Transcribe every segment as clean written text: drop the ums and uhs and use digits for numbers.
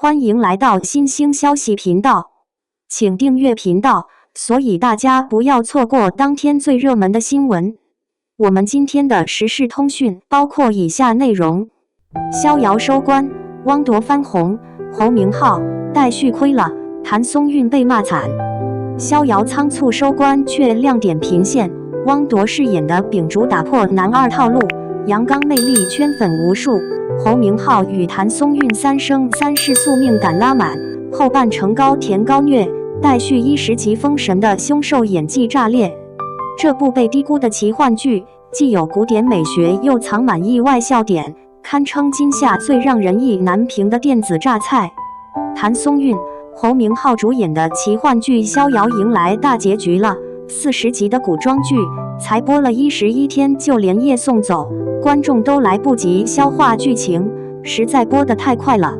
歡迎來到新興消息頻道，請訂閱頻道，所以大家不要錯過當天最熱門的新聞。我們今天的時事通訊包括以下內容：逍遙收官，汪鐸翻紅，侯明昊、戴旭虧了，譚松韻被罵慘。逍遙倉促收官卻亮點頻現，汪鐸飾演的秉燭打破男二套路，陽剛魅力圈粉無數。侯明昊與譚松韻三生三世宿命感拉滿，後半程高甜高虐，戴旭一時即封神的凶獸演技炸裂。這部被低估的奇幻劇，既有古典美學，又藏滿意外笑點，堪稱今夏最讓人意難平的電子榨菜。譚松韻、侯明昊主演的奇幻劇《逍遙》迎來大結局了，40集的古裝劇才播了11天就連夜送走，觀眾都來不及消化劇情，實在播得太快了。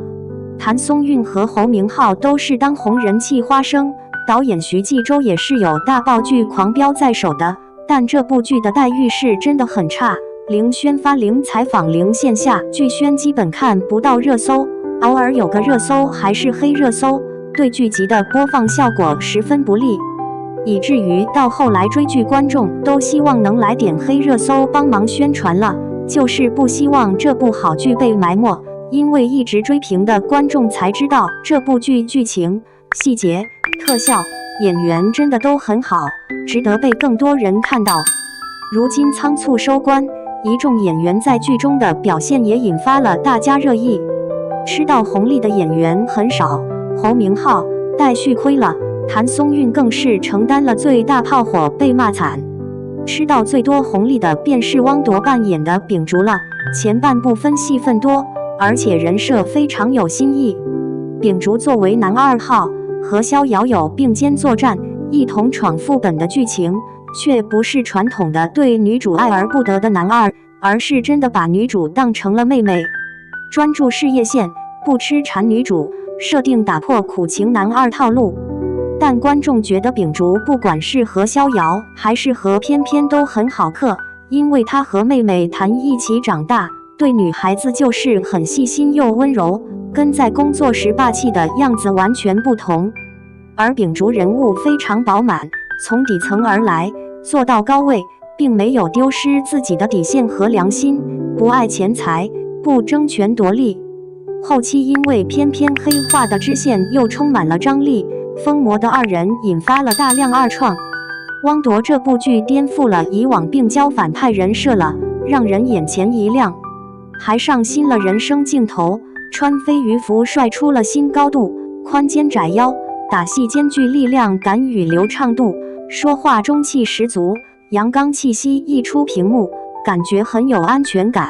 譚松韻和侯明昊都是當紅人氣花生，導演徐紀周也是有大爆劇狂飆在手的，但這部劇的待遇是真的很差，零宣發、零採訪、零線下劇宣，基本看不到熱搜，偶爾有個熱搜還是黑熱搜，對劇集的播放效果十分不利，以至於到後來追劇觀眾都希望能來點黑熱搜幫忙宣傳了，就是不希望這部好劇被埋沒，因為一直追評的觀眾才知道這部劇劇情、細節、特效、演員真的都很好，值得被更多人看到。如今倉促收官，一眾演員在劇中的表現也引發了大家熱議。吃到紅利的演員很少，侯明昊、戴旭虧了，譚松韻更是承擔了最大炮火，被罵慘。吃到最多紅利的便是汪鐸扮演的秉燭了，前半部分戲份多，而且人設非常有新意。秉燭作為男二號，和逍遙有並肩作戰、一同闖副本的劇情，卻不是傳統的對女主愛而不得的男二，而是真的把女主當成了妹妹，專注事業線，不痴纏女主，設定打破苦情男二套路。但觀眾覺得秉燭不管是和逍遙還是和翩翩都很好嗑，因為他和妹妹譚一起長大，對女孩子就是很細心又溫柔，跟在工作時霸氣的樣子完全不同。而秉燭人物非常飽滿，從底層而來，做到高位，並沒有丟失自己的底線和良心，不愛錢財，不爭權奪利。後期因為翩翩黑化的支線又充滿了張力，瘋魔的二人引發了大量二創。汪鐸這部劇顛覆了以往病嬌反派人設了，讓人眼前一亮，還上新了人生鏡頭，穿飛魚服帥出了新高度，寬肩窄腰，打戲兼具力量感與流暢度，說話中氣十足，陽剛氣息一出屏幕，感覺很有安全感。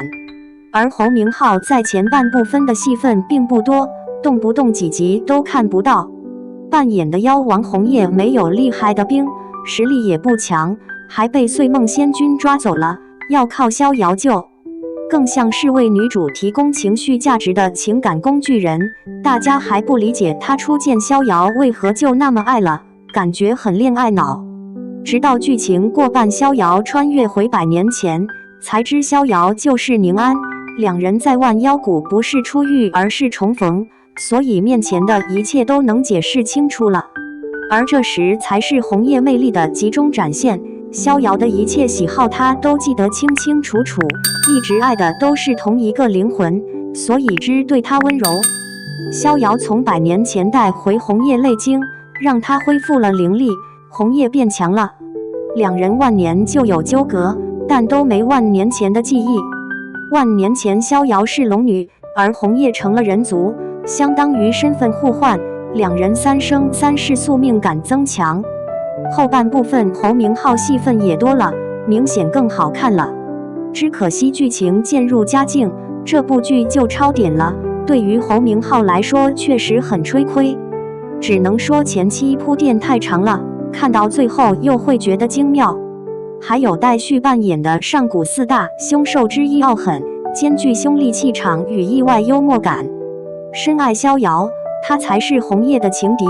而侯明昊在前半部分的戲份並不多，動不動幾集都看不到。扮演的妖王紅葉沒有厲害的兵，實力也不強，還被歲夢仙君抓走了，要靠逍遙救，更像是為女主提供情緒價值的情感工具人。大家還不理解他初見逍遙為何就那麼愛了，感覺很戀愛腦。直到劇情過半，逍遙穿越回100年前，才知逍遙就是寧安，兩人在萬妖谷不是初遇，而是重逢，所以面前的一切都能解釋清楚了。而這時才是紅葉魅力的集中展現，逍遙的一切喜好他都記得清清楚楚，一直愛的都是同一個靈魂，所以只對他溫柔。逍遙從100年前帶回紅葉淚晶，讓他恢復了靈力，紅葉變強了。兩人萬年就有糾葛，但都沒萬年前的記憶。萬年前逍遙是龍女，而紅葉成了人族，相當於身份互換，兩人三生三世宿命感增強。後半部分侯明昊戲份也多了，明顯更好看了。只可惜劇情漸入佳境，這部劇就超點了，對於侯明昊來說確實很吃虧。只能說前期鋪墊太長了，看到最後又會覺得精妙。還有戴旭扮演的上古4大凶獸之一傲狠，兼具凶戾氣場與意外幽默感。深愛逍遙，他才是紅葉的情敵，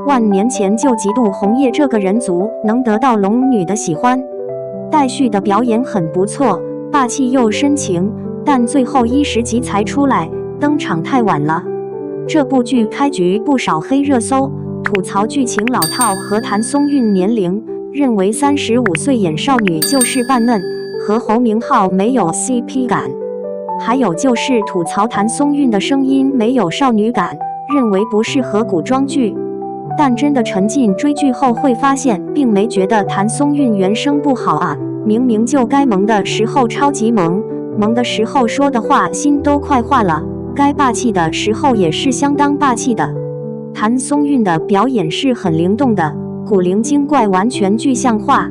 萬年前就嫉妒紅葉這個人族能得到龍女的喜歡。戴旭的表演很不錯，霸氣又深情，但最後10集才出來，登場太晚了。這部劇開局不少黑熱搜，吐槽劇情老套和譚松韻年齡，認為35歲演少女就是扮嫩，和侯明昊沒有 CP 感。還有就是吐槽譚松韻的聲音沒有少女感，認為不適合古裝劇。但真的沉浸追劇後會發現，並沒覺得譚松韻原聲不好啊，明明就該萌的時候超級萌，萌的時候說的話心都快化了，該霸氣的時候也是相當霸氣的。譚松韻的表演是很靈動的，古靈精怪完全具象化。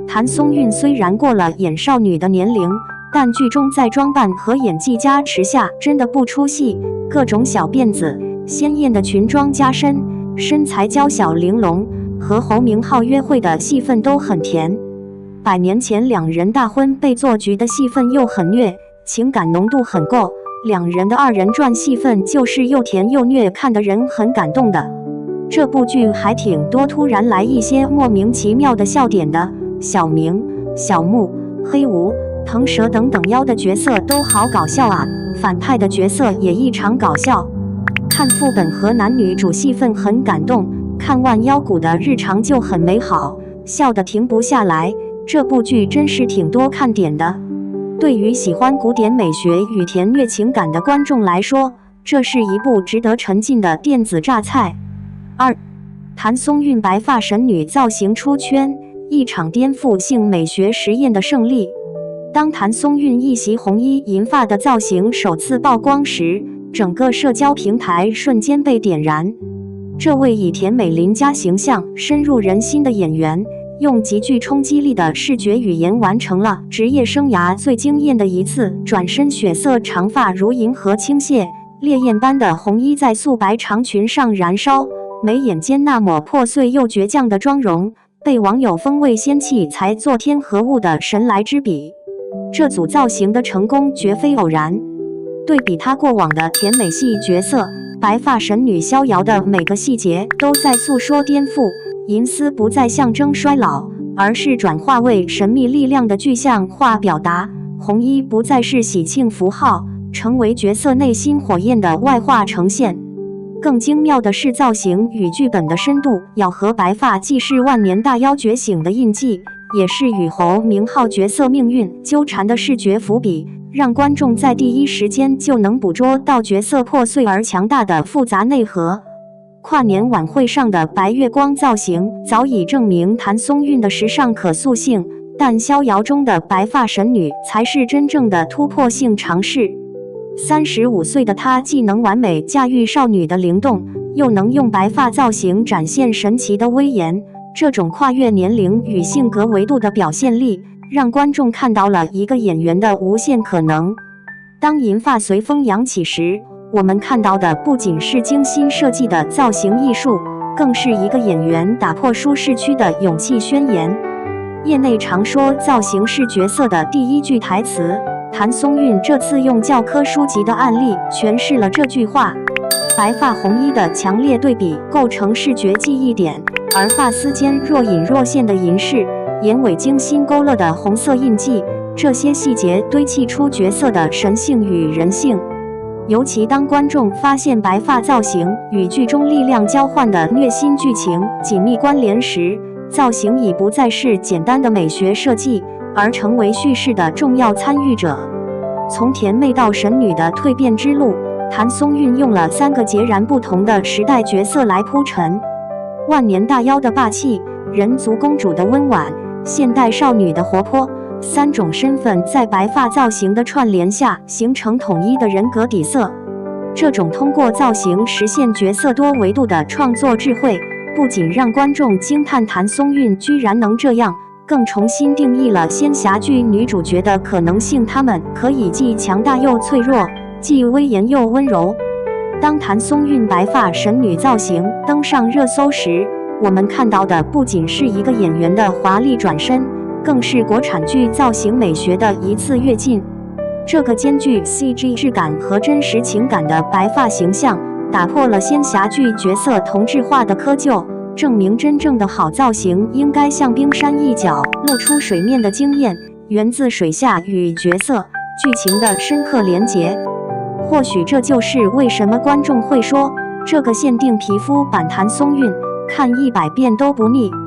譚松韻雖然過了演少女的年齡，但劇中在裝扮和演技加持下真的不出戲，各種小辮子、鮮豔的裙裝加身，身材嬌小玲瓏，和侯明昊約會的戲份都很甜。100年前兩人大婚被做局的戲份又很虐，情感濃度很夠，兩人的2人轉戲份就是又甜又虐，看得人很感動的。這部劇還挺多突然來一些莫名其妙的笑點的，小明、小木、黑無、騰蛇等等妖的角色都好搞笑啊，反派的角色也異常搞笑。看副本和男女主戲份很感動，看完妖骨的日常就很美好，笑得停不下來。這部劇真是挺多看點的。對於喜歡古典美學與甜虐情感的觀眾來說，這是一部值得沉浸的電子榨菜。2. 譚松韻白髮神女造型出圈，一場顛覆性美學實驗的勝利。當譚松韻一襲紅衣銀髮的造型首次曝光時，整個社交平台瞬間被點燃。這位以甜美鄰家形象深入人心的演員，用極具衝擊力的視覺語言完成了職業生涯最驚豔的一次轉身。血色長髮如銀河傾瀉，烈焰般的紅衣在素白長裙上燃燒，眉眼間那抹破碎又倔強的妝容，被網友封為仙氣才作天合物的神來之筆。這組造型的成功絕非偶然。對比她過往的甜美系角色，白髮神女逍遙的每個細節都在訴說顛覆。銀絲不再象徵衰老，而是轉化為神秘力量的具象化表達。紅衣不再是喜慶符號，成為角色內心火焰的外化呈現。更精妙的是造型與劇本的深度，咬合白髮既是萬年大妖覺醒的印記，也是與侯明昊角色命運糾纏的視覺伏筆，讓觀眾在第一時間就能捕捉到角色破碎而強大的複雜內核。跨年晚會上的白月光造型早已證明譚松韻的時尚可塑性，但逍遙中的白髮神女才是真正的突破性嘗試。35歲的她既能完美駕馭少女的靈動，又能用白髮造型展現神奇的威嚴。這種跨越年齡與性格維度的表現力，讓觀眾看到了一個演員的無限可能。當銀髮隨風揚起時，我們看到的不僅是精心設計的造型藝術，更是一個演員打破舒適區的勇氣宣言。業內常說造型是角色的第一句台詞，譚松韻這次用教科書級的案例詮釋了這句話。白髮紅衣的強烈對比構成視覺記憶點，而髮絲間若隱若現的銀飾，眼尾精心勾勒的紅色印記，這些細節堆砌出角色的神性與人性。尤其當觀眾發現白髮造型與劇中力量交換的虐心劇情緊密關聯時，造型已不再是簡單的美學設計，而成為敘事的重要參與者。從甜妹到神女的蛻變之路，譚松韻用了3個截然不同的時代角色來鋪陳：萬年大妖的霸氣，人族公主的溫婉，現代少女的活潑。3種身份在白髮造型的串聯下形成統一的人格底色。這種通過造型實現角色多維度的創作智慧，不僅讓觀眾驚嘆譚松韻居然能這樣，更重新定義了仙俠劇女主角的可能性。她們可以既強大又脆弱，既威嚴又溫柔。當譚松韻白髮神女造型登上熱搜時，我們看到的不僅是一個演員的華麗轉身，更是國產劇造型美學的一次躍進。這個兼具 CG 質感和真實情感的白髮形象，打破了仙俠劇角色同質化的窠臼，證明真正的好造型應該像冰山一角露出水面的驚豔，源自水下與角色、劇情的深刻連結。或許這就是為什麼觀眾會說這個限定皮膚反彈鬆韻，看100遍都不膩。